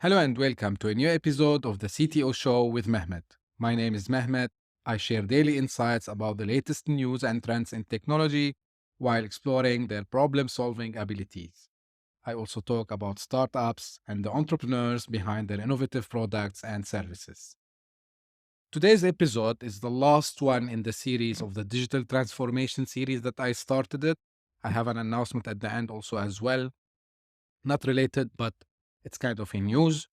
Hello and welcome to a new episode of the CTO Show with Mehmet. My name is Mehmet. I share daily insights about the latest news and trends in technology while exploring their problem solving abilities. I also talk about startups and the entrepreneurs behind their innovative products and services. Today's episode is the last one in the series of the digital transformation series that I started it. I have an announcement at the end also as well, not related, but it's kind of in news.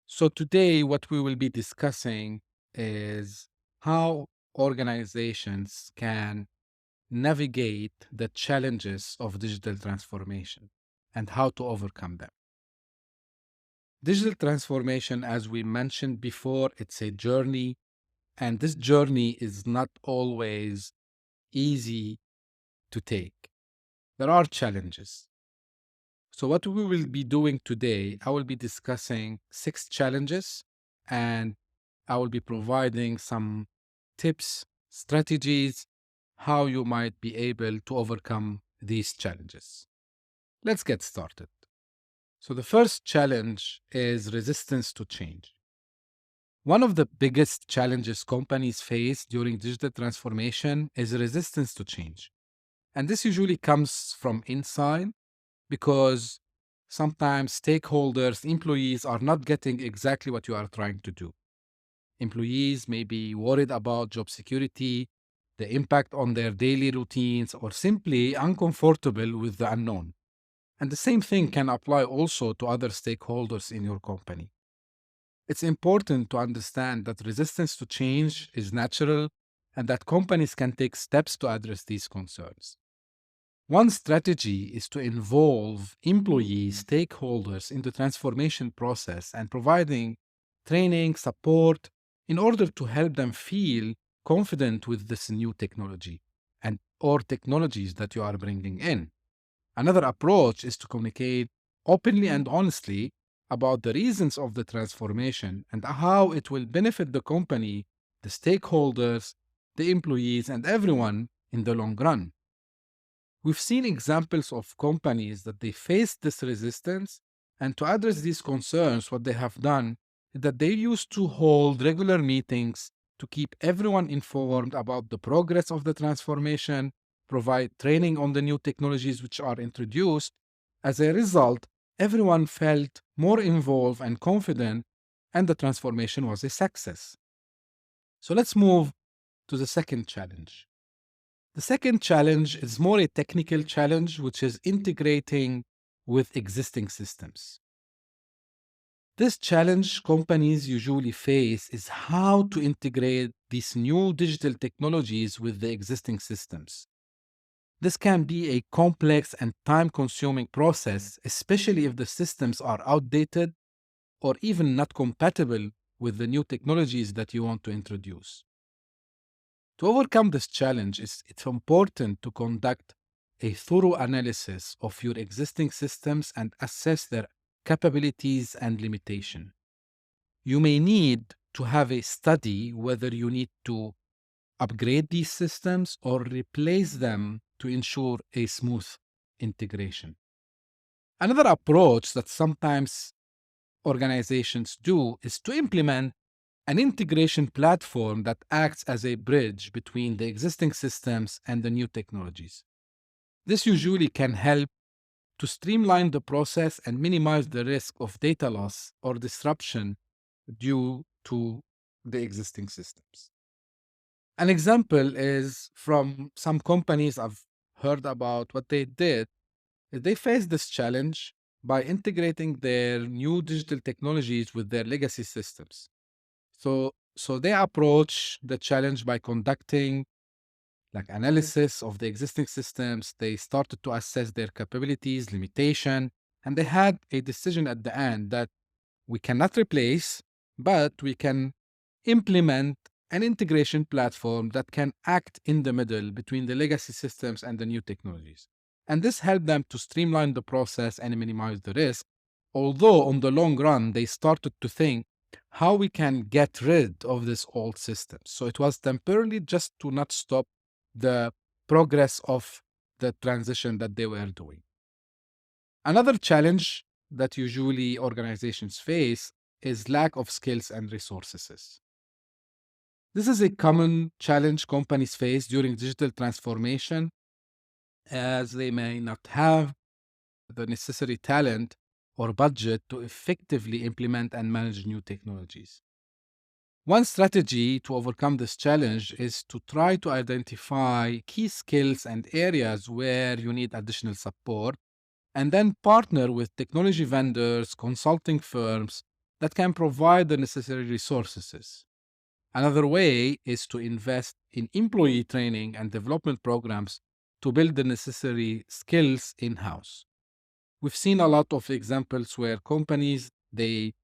So, today, what we will be discussing is how organizations can navigate the challenges of digital transformation and how to overcome them. Digital transformation, as we mentioned before, it's a journey, and this journey is not always easy to take. There are challenges. So, what we will be doing today, I will be discussing 6 challenges and I will be providing some tips, strategies, how you might be able to overcome these challenges. Let's get started. So, the first challenge is resistance to change. One of the biggest challenges companies face during digital transformation is resistance to change. And this usually comes from inside because sometimes stakeholders, employees are not getting exactly what you are trying to do. Employees may be worried about job security, the impact on their daily routines, or simply uncomfortable with the unknown. And the same thing can apply also to other stakeholders in your company. It's important to understand that resistance to change is natural and that companies can take steps to address these concerns. One strategy is to involve employees, stakeholders in the transformation process and providing training, support in order to help them feel confident with this new technology and or technologies that you are bringing in. Another approach is to communicate openly and honestly about the reasons of the transformation and how it will benefit the company, the stakeholders, the employees, and everyone in the long run. We've seen examples of companies that they faced this resistance, and to address these concerns, what they have done is that they used to hold regular meetings to keep everyone informed about the progress of the transformation, provide training on the new technologies which are introduced. As a result, everyone felt more involved and confident, and the transformation was a success. So let's move to the second challenge. The second challenge is more a technical challenge, which is integrating with existing systems. This challenge companies usually face is how to integrate these new digital technologies with the existing systems. This can be a complex and time consuming process, especially if the systems are outdated or even not compatible with the new technologies that you want to introduce. To overcome this challenge, it's important to conduct a thorough analysis of your existing systems and assess their capabilities and limitation. You may need to have a study whether you need to upgrade these systems or replace them to ensure a smooth integration. Another approach that sometimes organizations do is to implement an integration platform that acts as a bridge between the existing systems and the new technologies. This usually can help to streamline the process and minimize the risk of data loss or disruption due to the existing systems. An example is from some companies I've heard about. What they did is they faced this challenge by integrating their new digital technologies with their legacy systems. So they approach the challenge by conducting like analysis of the existing systems. They started to assess their capabilities, limitation, and they had a decision at the end that we cannot replace, but we can implement an integration platform that can act in the middle between the legacy systems and the new technologies. And this helped them to streamline the process and minimize the risk. Although, on the long run, they started to think how we can get rid of this old system. So it was temporarily just to not stop the progress of the transition that they were doing. Another challenge that usually organizations face is lack of skills and resources. This is a common challenge companies face during digital transformation, as they may not have the necessary talent or budget to effectively implement and manage new technologies. One strategy to overcome this challenge is to try to identify key skills and areas where you need additional support, and then partner with technology vendors, consulting firms that can provide the necessary resources. Another way is to invest in employee training and development programs to build the necessary skills in-house. We've seen a lot of examples where companies they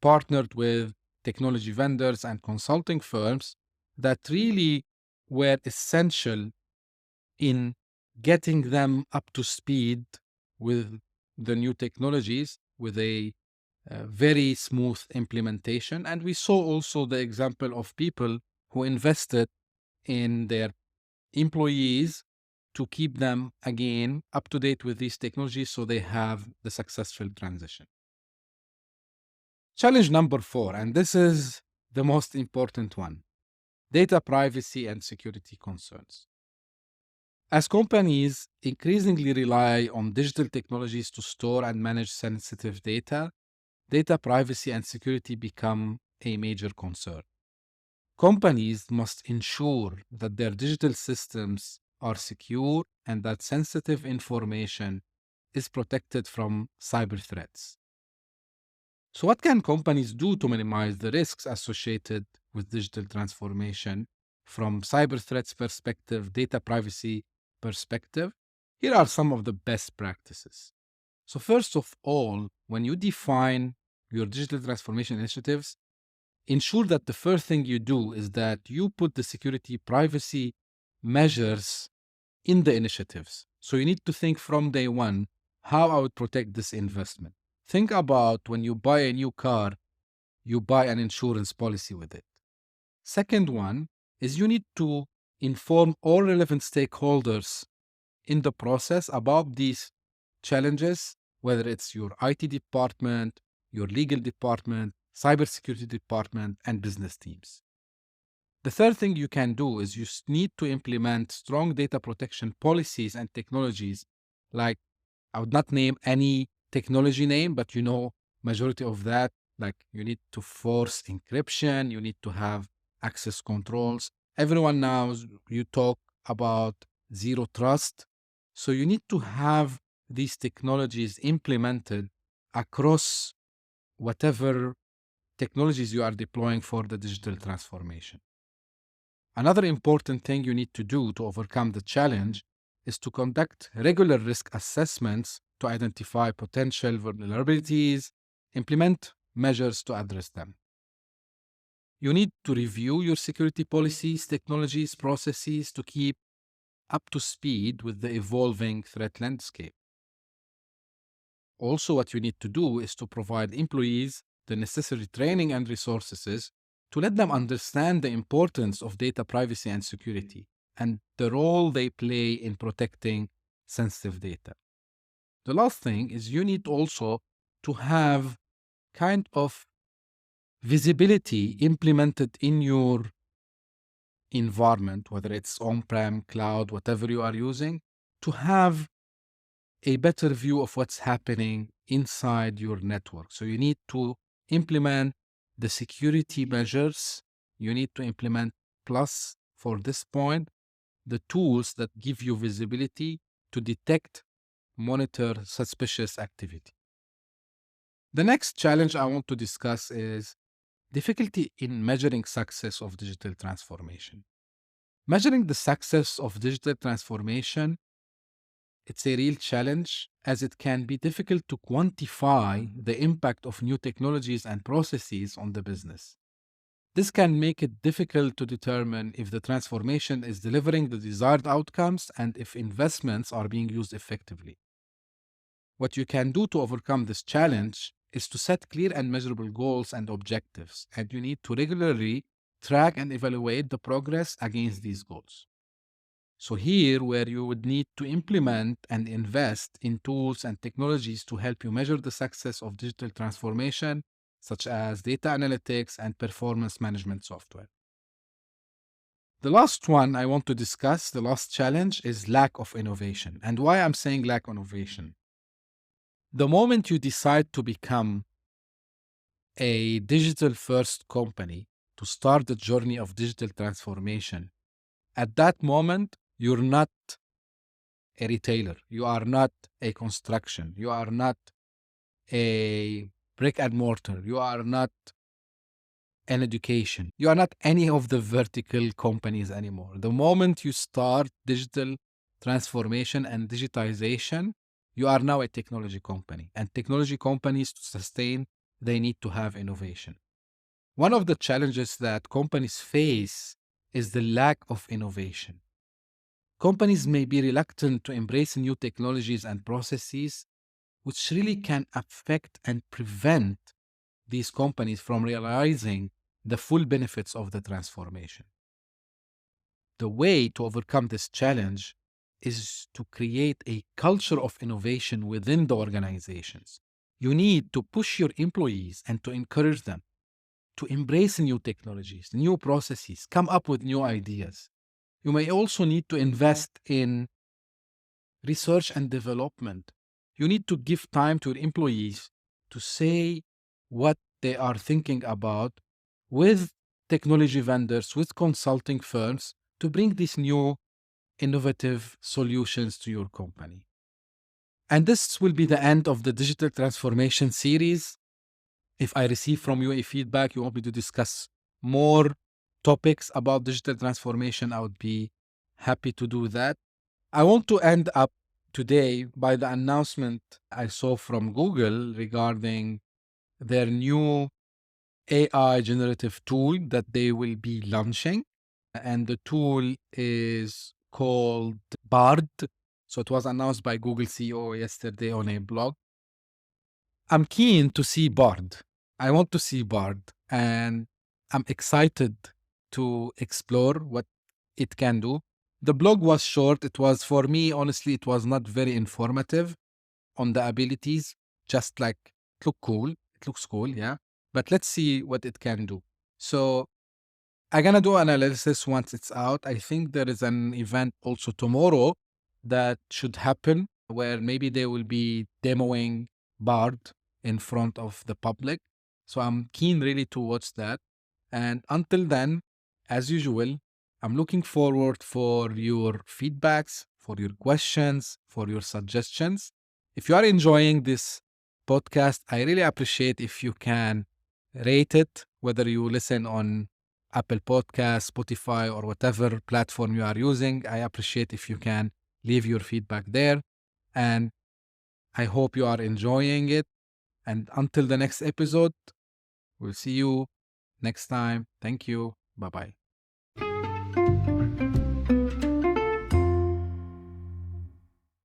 partnered with technology vendors and consulting firms that really were essential in getting them up to speed with the new technologies with a very smooth implementation. And we saw also the example of people who invested in their employees to keep them again up to date with these technologies so they have the successful transition. Challenge number 4, and this is the most important one: data privacy and security concerns. As companies increasingly rely on digital technologies to store and manage sensitive data, data privacy and security become a major concern. Companies must ensure that their digital systems are secure and that sensitive information is protected from cyber threats. So, what can companies do to minimize the risks associated with digital transformation from cyber threats perspective, data privacy perspective? Here are some of the best practices. So, first of all, when you define your digital transformation initiatives, ensure that the first thing you do is that you put the security privacy measures in the initiatives. So you need to think from day one how I would protect this investment. Think about when you buy a new car, you buy an insurance policy with it. Second one is you need to inform all relevant stakeholders in the process about these challenges, whether it's your IT department, your legal department, cybersecurity department, and business teams. The third thing you can do is you need to implement strong data protection policies and technologies. Like, I would not name any technology name, but majority of that, like you need to force encryption, you need to have access controls. Everyone knows you talk about zero trust. So you need to have these technologies implemented across whatever technologies you are deploying for the digital transformation. Another important thing you need to do to overcome the challenge is to conduct regular risk assessments to identify potential vulnerabilities, implement measures to address them. You need to review your security policies, technologies, processes to keep up to speed with the evolving threat landscape. Also, what you need to do is to provide employees the necessary training and resources to let them understand the importance of data privacy and security and the role they play in protecting sensitive data. The last thing is you need also to have kind of visibility implemented in your environment, whether it's on-prem, cloud, whatever you are using, to have a better view of what's happening inside your network. So you need to implement the security measures. You need to implement, plus, for this point, the tools that give you visibility to detect, monitor suspicious activity. The next challenge I want to discuss is difficulty in measuring success of digital transformation. Measuring the success of digital transformation, it's a real challenge, as it can be difficult to quantify the impact of new technologies and processes on the business. This can make it difficult to determine if the transformation is delivering the desired outcomes and if investments are being used effectively. What you can do to overcome this challenge is to set clear and measurable goals and objectives, and you need to regularly track and evaluate the progress against these goals. So here where you would need to implement and invest in tools and technologies to help you measure the success of digital transformation, such as data analytics and performance management software. The last one I want to discuss, the last challenge, is lack of innovation. And why I'm saying lack of innovation. The moment you decide to become a digital first company, to start the journey of digital transformation, at that moment, you're not a retailer, you are not a construction, you are not a brick and mortar, you are not an education, you are not any of the vertical companies anymore. The moment you start digital transformation and digitization, you are now a technology company. And technology companies, to sustain, they need to have innovation. One of the challenges that companies face is the lack of innovation. Companies may be reluctant to embrace new technologies and processes, which really can affect and prevent these companies from realizing the full benefits of the transformation. The way to overcome this challenge is to create a culture of innovation within the organizations. You need to push your employees and to encourage them to embrace new technologies, new processes, come up with new ideas. You may also need to invest in research and development. You need to give time to your employees to say what they are thinking about with technology vendors, with consulting firms to bring these new innovative solutions to your company. And this will be the end of the digital transformation series. If I receive from you a feedback, you want me to discuss more topics about digital transformation, I would be happy to do that. I want to end up today by the announcement I saw from Google regarding their new AI generative tool that they will be launching. And the tool is called Bard. So it was announced by Google CEO yesterday on a blog. I'm keen to see Bard. I want to see Bard, and I'm excited to explore what it can do. The blog was short. It was, for me, honestly, it was not very informative on the abilities, just like it looked cool. It looks cool, yeah. But let's see what it can do. So I'm gonna do analysis once it's out. I think there is an event also tomorrow that should happen where maybe they will be demoing Bard in front of the public. So I'm keen really to watch that. And until then, as usual, I'm looking forward for your feedbacks, for your questions, for your suggestions. If you are enjoying this podcast, I really appreciate if you can rate it, whether you listen on Apple Podcasts, Spotify, or whatever platform you are using. I appreciate if you can leave your feedback there. And I hope you are enjoying it. And until the next episode, we'll see you next time. Thank you. Bye bye.